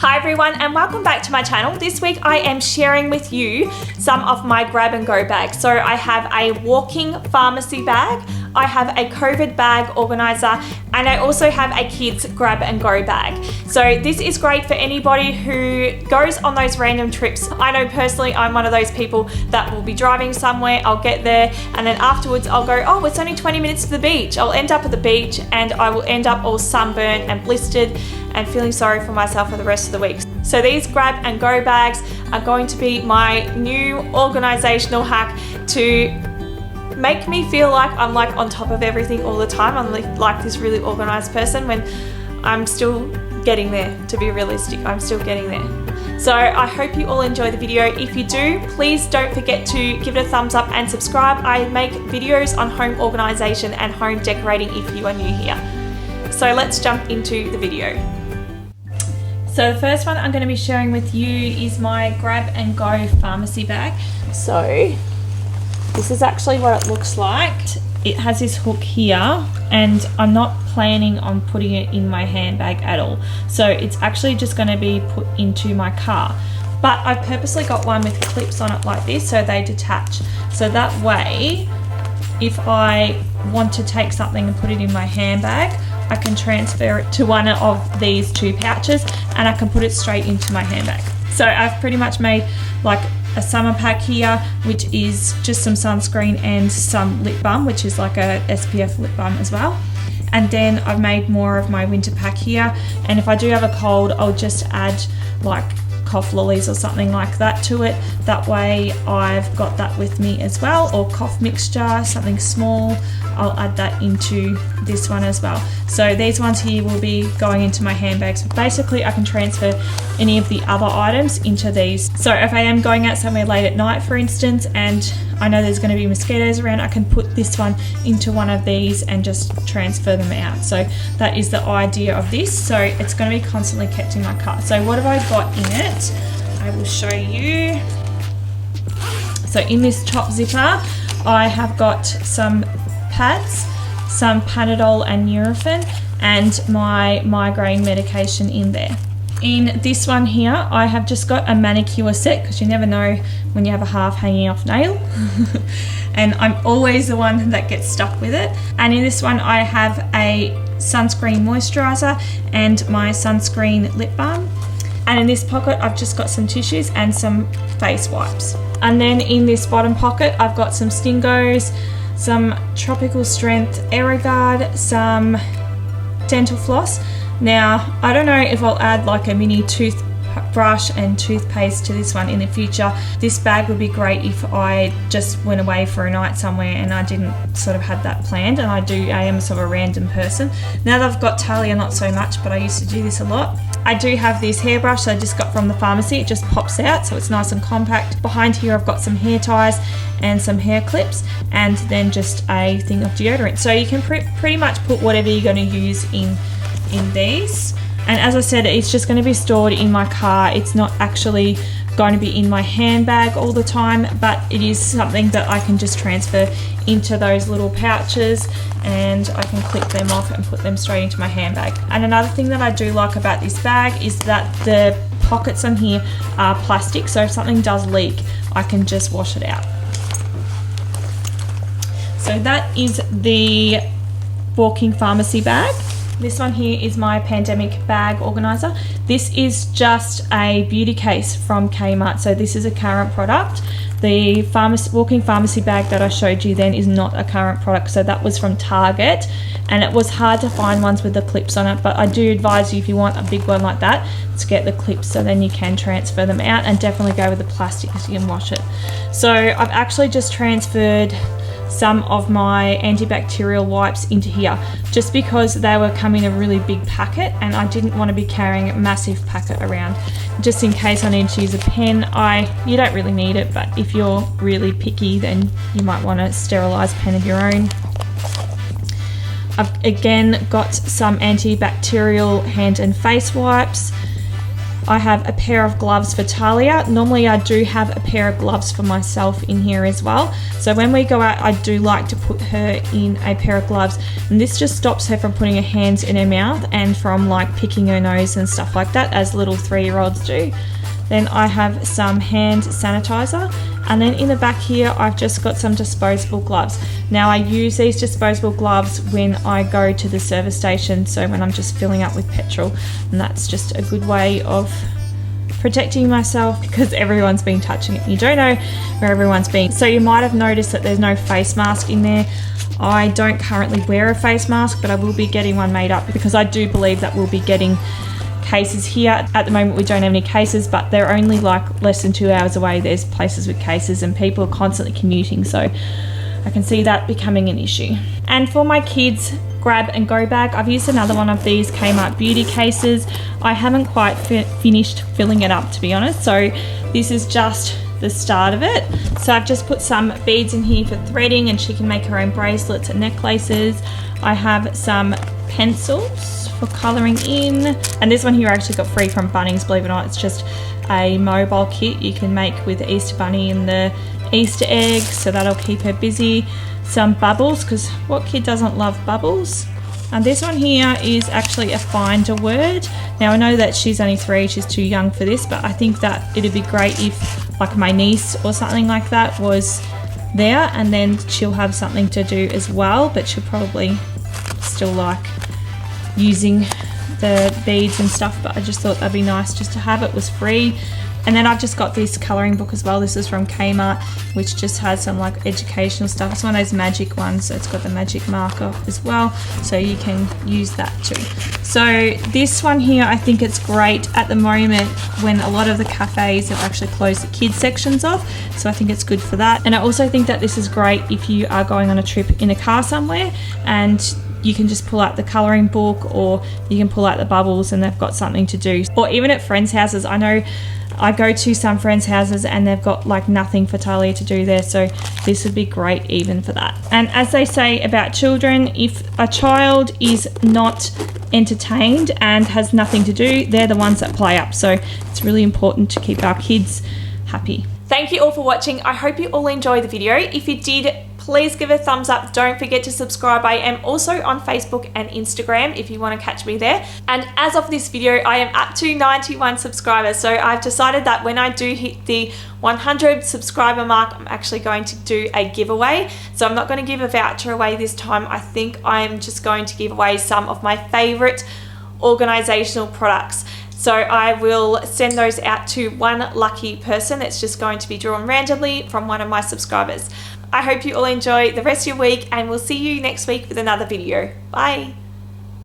Hi everyone and welcome back to my channel. This week I am sharing with you some of my grab and go bags. So I have a walking pharmacy bag, I have a COVID bag organizer, and I also have a kids grab and go bag. So this is great for anybody who goes on those random trips. I know personally I'm one of those people that will be driving somewhere, I'll get there and then afterwards I'll go, oh, it's only 20 minutes to the beach. I'll end up at the beach and I will end up all sunburnt and blistered and feeling sorry for myself for the rest of the week. So these grab and go bags are going to be my new organizational hack to make me feel like I'm like on top of everything all the time. I'm like this really organized person when I'm still getting there. To be realistic, I'm still getting there. So I hope you all enjoy the video. If you do, please don't forget to give it a thumbs up and subscribe. I make videos on home organization and home decorating if you are new here. So let's jump into the video. So the first one I'm going to be sharing with you is my grab and go pharmacy bag. So this is actually what it looks like. It has this hook here and I'm not planning on putting it in my handbag at all. So it's actually just going to be put into my car. But I've purposely got one with clips on it like this so they detach. So that way, if I want to take something and put it in my handbag, I can transfer it to one of these two pouches and I can put it straight into my handbag. So I've pretty much made like a summer pack here, which is just some sunscreen and some lip balm, which is like a SPF lip balm as well. And then I've made more of my winter pack here. And if I do have a cold, I'll just add like cough lollies or something like that to it. That way I've got that with me as well, or cough mixture, something small. I'll add that into this one as well. So these ones here will be going into my handbags. Basically I can transfer any of the other items into these. So if I am going out somewhere late at night, for instance, and I know there's going to be mosquitoes around, I can put this one into one of these and just transfer them out. So that is the idea of this. So it's going to be constantly kept in my car. So what have I got in it? I will show you. So in this top zipper, I have got some pads, some Panadol and Nurofen, and my migraine medication in there. In this one here, I have just got a manicure set because you never know when you have a half hanging off nail. And I'm always the one that gets stuck with it. And in this one, I have a sunscreen moisturizer and my sunscreen lip balm. And in this pocket, I've just got some tissues and some face wipes. And then in this bottom pocket, I've got some Stingos, some tropical strength Aerogard, some dental floss. Now, I don't know if I'll add like a mini toothbrush and toothpaste to this one in the future. This bag would be great if I just went away for a night somewhere and I didn't sort of have that planned, and I am sort of a random person. Now that I've got Talia, not so much, but I used to do this a lot. I do have this hairbrush that I just got from the pharmacy. It just pops out, so it's nice and compact. Behind here I've got some hair ties and some hair clips, and then just a thing of deodorant. So you can pretty much put whatever you're going to use in these. And as I said, it's just going to be stored in my car. It's not actually going to be in my handbag all the time, but it is something that I can just transfer into those little pouches and I can clip them off and put them straight into my handbag. And another thing that I do like about this bag is that the pockets on here are plastic, so if something does leak, I can just wash it out. So that is the walking pharmacy bag. This one here is my pandemic bag organizer. This is just a beauty case from Kmart, so this is a current product. The walking pharmacy bag that I showed you then is not a current product, so that was from Target, and it was hard to find ones with the clips on it, but I do advise you, if you want a big one like that, to get the clips so then you can transfer them out, and definitely go with the plastic because you can wash it. So I've actually just transferred some of my antibacterial wipes into here just because they were coming in a really big packet and I didn't want to be carrying a massive packet around. Just in case I need to use a pen, you don't really need it, but if you're really picky then you might want a sterilized pen of your own. I've again got some antibacterial hand and face wipes. I have a pair of gloves for Talia. Normally I do have a pair of gloves for myself in here as well. So when we go out, I do like to put her in a pair of gloves. And this just stops her from putting her hands in her mouth and from like picking her nose and stuff like that, as little 3-year-olds do. Then I have some hand sanitizer, and then in the back here I've just got some disposable gloves. Now I use these disposable gloves when I go to the service station, so when I'm just filling up with petrol, and that's just a good way of protecting myself because everyone's been touching it. You don't know where everyone's been. So you might have noticed that there's no face mask in there. I don't currently wear a face mask, but I will be getting one made up because I do believe that we'll be getting cases here. At the moment we don't have any cases, but they're only like less than 2 hours away. There's places with cases and people are constantly commuting, so I can see that becoming an issue. And for my kids grab and go bag, I've used another one of these Kmart beauty cases. I haven't quite finished filling it up, to be honest, so this is just the start of it. So I've just put some beads in here for threading, and she can make her own bracelets and necklaces. I have some pencils for colouring in, and this one here I actually got free from Bunnings, believe it or not. It's just a mobile kit you can make with the Easter Bunny and the Easter egg, so that'll keep her busy. Some bubbles, because what kid doesn't love bubbles? And this one here is actually a finder word. Now I know that she's only 3, she's too young for this, but I think that it'd be great if like my niece or something like that was there, and then she'll have something to do as well, but she'll probably still like using the beads and stuff, but I just thought that'd be nice just to have. It was free. And then I've just got this colouring book as well. This is from Kmart, which just has some like educational stuff. It's one of those magic ones, so it's got the magic marker as well, so you can use that too. So this one here, I think it's great at the moment when a lot of the cafes have actually closed the kids sections off, so I think it's good for that. And I also think that this is great if you are going on a trip in a car somewhere, and you can just pull out the colouring book, or you can pull out the bubbles and they've got something to do. Or even at friends' houses. I know I go to some friends' houses and they've got like nothing for Talia to do there, so this would be great even for that. And as they say about children, if a child is not entertained and has nothing to do, they're the ones that play up. So it's really important to keep our kids happy. Thank you all for watching. I hope you all enjoyed the video. If you did, please give a thumbs up. Don't forget to subscribe. I am also on Facebook and Instagram if you want to catch me there. And as of this video, I am up to 91 subscribers. So I've decided that when I do hit the 100 subscriber mark, I'm actually going to do a giveaway. So I'm not going to give a voucher away this time. I think I'm just going to give away some of my favorite organizational products. So I will send those out to one lucky person that's just going to be drawn randomly from one of my subscribers. I hope you all enjoy the rest of your week, and we'll see you next week with another video. Bye.